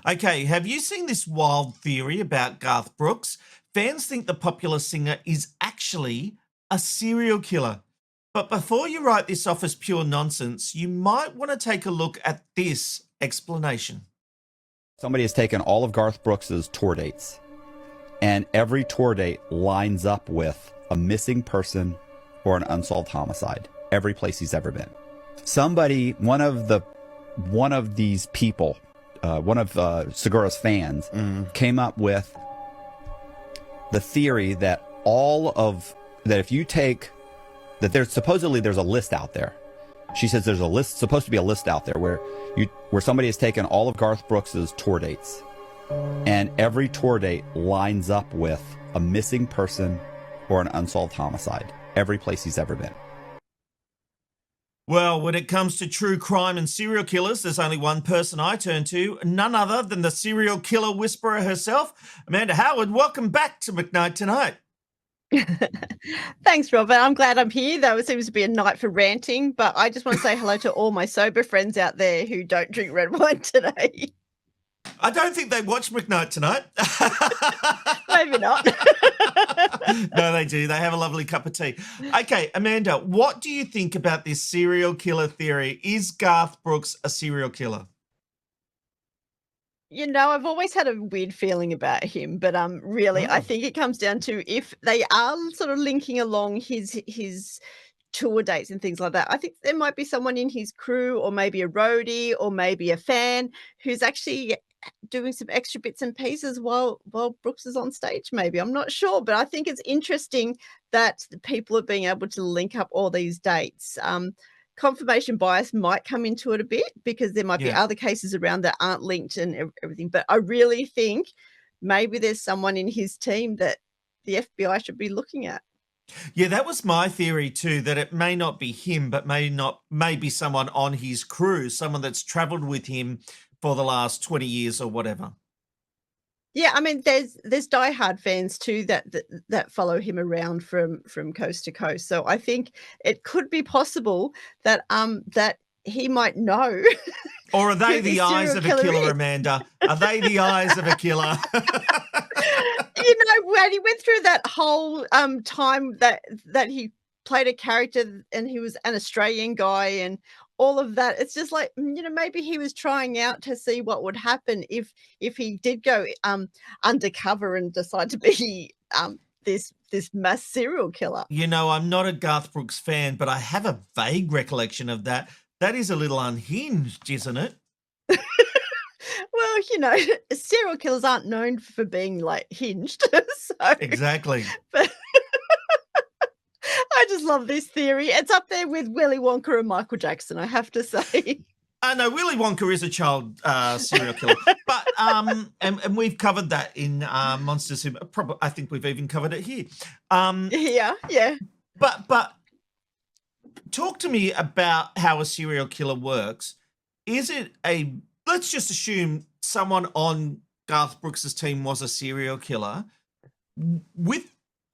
Okay, have you seen this wild theory about Garth Brooks? Fans think the popular singer is actually a serial killer. But before you write this off as pure nonsense, you might want to take a look at this explanation. Somebody has taken all of Garth Brooks's tour dates, and every tour date lines up with a missing person or an unsolved homicide. Every place he's ever been. Somebody, one of these people, one of Segura's fans, came up with the theory that if you take that there's a list out there. She says there's supposed to be a list out there where somebody has taken all of Garth Brooks's tour dates, and every tour date lines up with a missing person or an unsolved homicide. Every place he's ever been. Well, when it comes to true crime and serial killers, there's only one person I turn to, none other than the serial killer whisperer herself. Amanda Howard, welcome back to McKnight Tonight. Thanks, Robert. I'm glad I'm here, though it seems to be a night for ranting, but I just want to say hello to all my sober friends out there who don't drink red wine today. I don't think they watch McKnight Tonight. Maybe not. No, they do. They have a lovely cup of tea. Okay, Amanda, what do you think about this serial killer theory? Is Garth Brooks a serial killer? I've always had a weird feeling about him, but really, I think it comes down to if they are sort of linking along his tour dates and things like that. I think there might be someone in his crew, or maybe a roadie, or maybe a fan who's actually doing some extra bits and pieces while Brooks is on stage. Maybe, I'm not sure, but I think it's interesting that the people are being able to link up all these dates. Confirmation bias might come into it a bit because there might be other cases around that aren't linked and everything. But I really think maybe there's someone in his team that the FBI should be looking at. Yeah, that was my theory too, that it may not be him, but may be someone on his crew, someone that's traveled with him for the last 20 years or whatever. Yeah, I mean, there's diehard fans too that follow him around from coast to coast. So I think it could be possible that that he might know. Or are they the eyes of a killer, Amanda? Are they the eyes of a killer? When he went through that whole time that he played a character and he was an Australian guy and all of that, it's just like, maybe he was trying out to see what would happen if he did go undercover and decide to be this mass serial killer. I'm not a Garth Brooks fan, but I have a vague recollection of that. That is a little unhinged, isn't it? Well, serial killers aren't known for being like hinged. So, exactly. But I just love this theory. It's up there with Willy Wonka and Michael Jackson, I have to say. No, Willy Wonka is a child serial killer, but and we've covered that in Monsters Who. I think we've even covered it here. Yeah. But talk to me about how a serial killer works. Is it let's just assume someone on Garth Brooks's team was a serial killer. With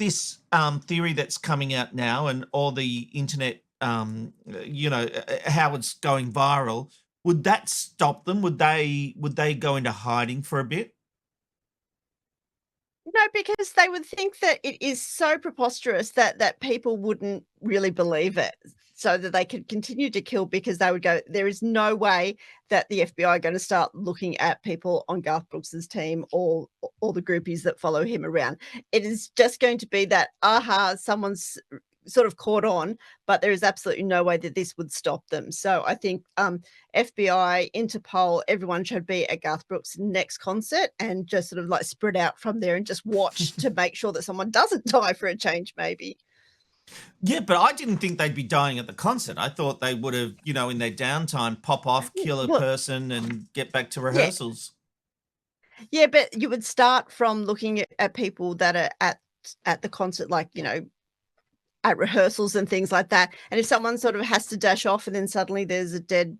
this theory that's coming out now and all the internet, how it's going viral, would that stop them? Would they go into hiding for a bit? No, because they would think that it is so preposterous that people wouldn't really believe it, so that they could continue to kill, because they would go, there is no way that the FBI are going to start looking at people on Garth Brooks's team or the groupies that follow him around. It is just going to be that, someone's sort of caught on, but there is absolutely no way that this would stop them. So I think FBI, Interpol, everyone should be at Garth Brooks' next concert and just sort of like spread out from there and just watch to make sure that someone doesn't die for a change, maybe. Yeah, but I didn't think they'd be dying at the concert. I thought they would have, in their downtime, pop off, kill a person and get back to rehearsals. Yeah, but you would start from looking at people that are at the concert, like, at rehearsals and things like that. And if someone sort of has to dash off and then suddenly there's a dead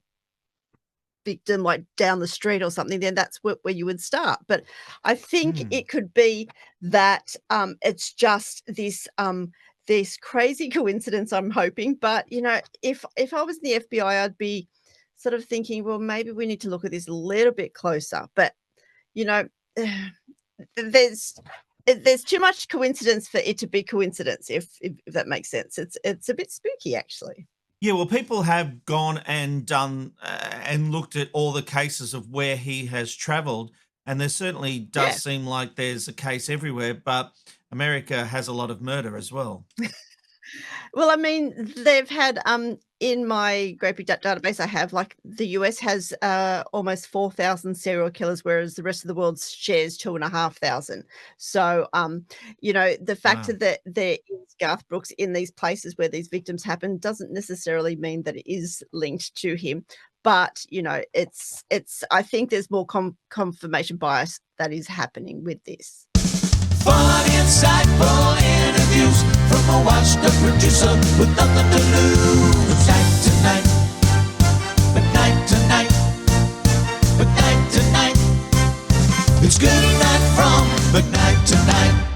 victim like down the street or something, then that's where you would start. But I think it could be that it's just this crazy coincidence, I'm hoping. But, if I was in the FBI, I'd be sort of thinking, well, maybe we need to look at this a little bit closer. But you know, there's too much coincidence for it to be coincidence, if that makes sense. It's a bit spooky, actually. Yeah, well, people have gone and done and looked at all the cases of where he has traveled, and there certainly does Yeah. seem like there's a case everywhere, but America has a lot of murder as well. Well, I mean, they've had in my great big database I have, like, the US has almost 4,000 serial killers, whereas the rest of the world shares 2,500. So the fact Wow. that there is Garth Brooks in these places where these victims happen doesn't necessarily mean that it is linked to him. But it's I think there's more confirmation bias that is happening with this. Fun, insightful interviews from a washed-up producer with nothing to lose. McKnight Tonight, McKnight Tonight, McKnight Tonight. It's good night from McKnight Tonight.